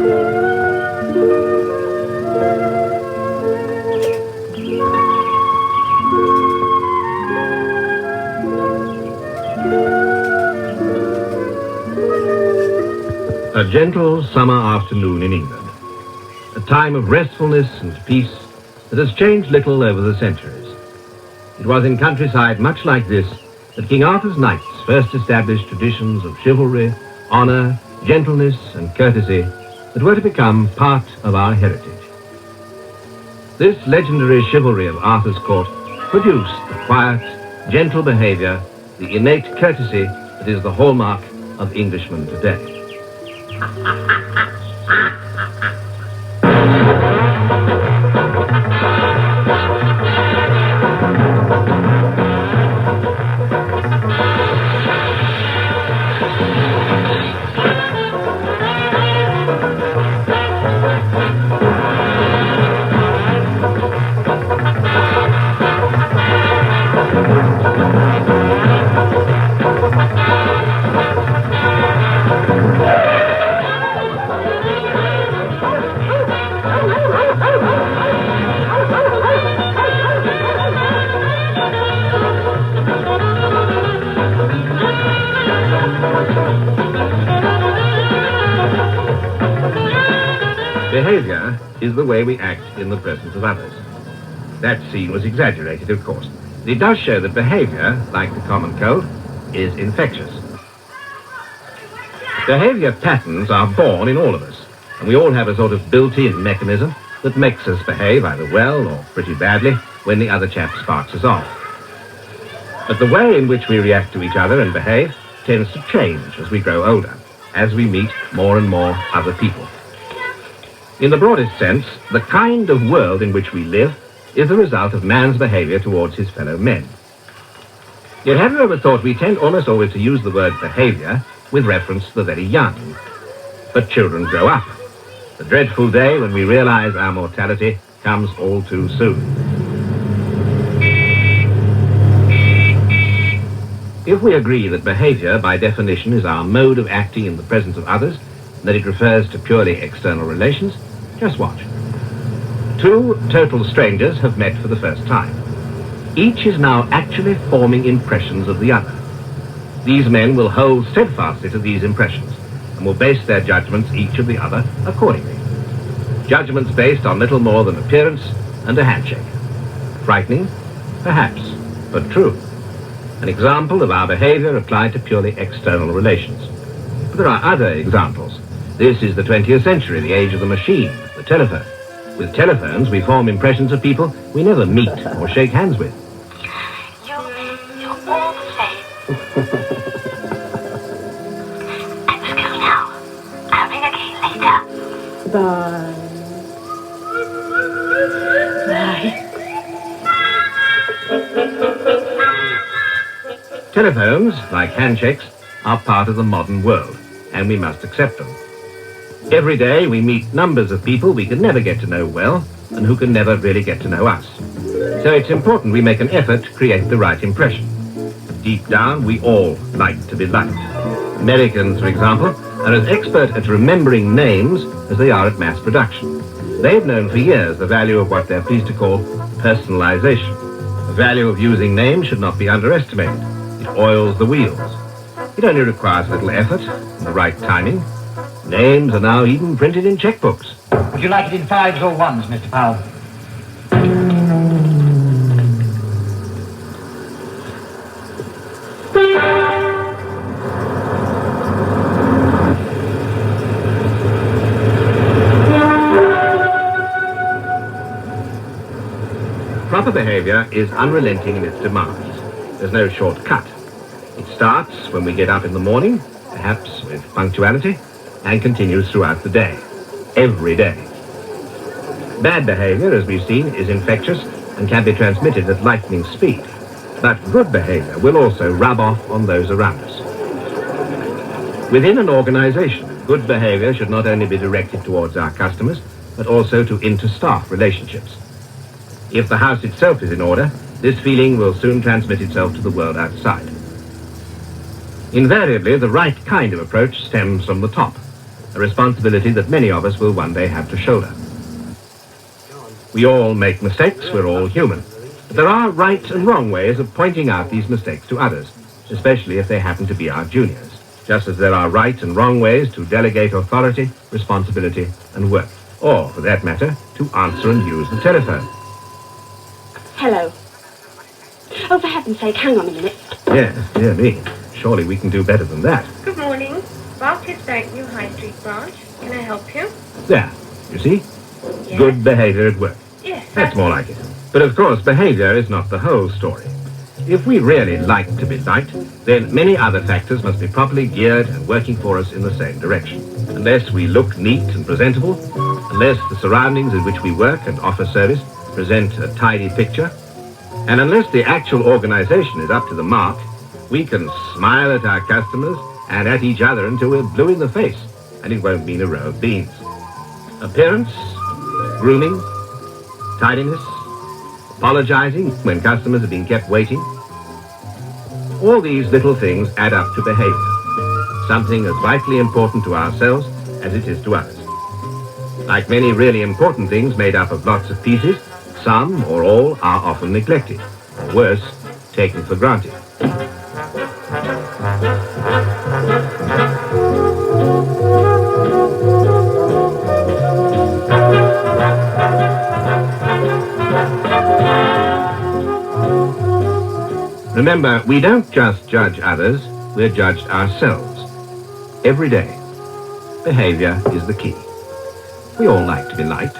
A gentle summer afternoon in England, a time of restfulness and peace that has changed little over the centuries. It was in countryside much like this that King Arthur's knights first established traditions of chivalry, honour, gentleness and courtesy that were to become part of our heritage. This legendary chivalry of Arthur's court produced the quiet, gentle behaviour, the innate courtesy that is the hallmark of Englishmen today. Behaviour is the way we act in the presence of others. That scene was exaggerated, of course. But it does show that behaviour, like the common cold, is infectious. Behaviour patterns are born in all of us, and we all have a sort of built-in mechanism that makes us behave either well or pretty badly when the other chap sparks us off. But the way in which we react to each other and behave tends to change as we grow older, as we meet more and more other people. In the broadest sense, the kind of world in which we live is the result of man's behaviour towards his fellow men. Yet have you ever thought we tend almost always to use the word behaviour with reference to the very young? But children grow up. The dreadful day when we realise our mortality comes all too soon. If we agree that behaviour, by definition, is our mode of acting in the presence of others, that it refers to purely external relations, just watch. Two total strangers have met for the first time. Each is now actually forming impressions of the other. These men will hold steadfastly to these impressions and will base their judgments each of the other accordingly. Judgments based on little more than appearance and a handshake. Frightening? Perhaps, but true. An example of our behaviour applied to purely external relations. But there are other examples. This is the 20th century, the age of the machine, the telephone. With telephones, we form impressions of people we never meet or shake hands with. You're all the same. I must go now. I'll ring again later. Bye. Bye. Telephones, like handshakes, are part of the modern world, and we must accept them. Every day we meet numbers of people we can never get to know well, and who can never really get to know us. So it's important we make an effort to create the right impression. Deep down, we all like to be liked. Americans, for example, are as expert at remembering names as they are at mass production. They've known for years the value of what they're pleased to call personalization. The value of using names should not be underestimated. It oils the wheels. It only requires a little effort and the right timing. Names are now even printed in checkbooks. Would you like it in 5s or 1s, Mr. Powell? Proper behaviour is unrelenting in its demands. There's no shortcut. It starts when we get up in the morning, perhaps with punctuality, and continues throughout the day, every day. Bad behaviour, as we've seen, is infectious and can be transmitted at lightning speed. But good behaviour will also rub off on those around us. Within an organisation, good behaviour should not only be directed towards our customers, but also to inter-staff relationships. If the house itself is in order, this feeling will soon transmit itself to the world outside. Invariably, the right kind of approach stems from the top. a responsibility that many of us will one day have to shoulder. We all make mistakes, we're all human. But there are right and wrong ways of pointing out these mistakes to others, especially if they happen to be our juniors, just as there are right and wrong ways to delegate authority, responsibility, and work, or, for that matter, to answer and use the telephone. Hello. Oh, for heaven's sake, hang on a minute. Yes, dear me. Surely we can do better than that. Good morning. Barclays Bank New High Street branch. Can I help you? There, you see? Yes. Good behavior at work. Yes. That's more like it. But of course, behavior is not the whole story. If we really like to be liked, then many other factors must be properly geared and working for us in the same direction. Unless we look neat and presentable, unless the surroundings in which we work and offer service present a tidy picture, and unless the actual organization is up to the mark, we can smile at our customers and at each other until we're blue in the face, and it won't mean a row of beans. Appearance, grooming, tidiness, apologizing when customers have been kept waiting. All these little things add up to behavior, something as vitally important to ourselves as it is to others. Like many really important things made up of lots of pieces, some or all are often neglected, or worse, taken for granted. Remember, we don't just judge others, we're judged ourselves. Every day, behavior is the key. We all like to be liked.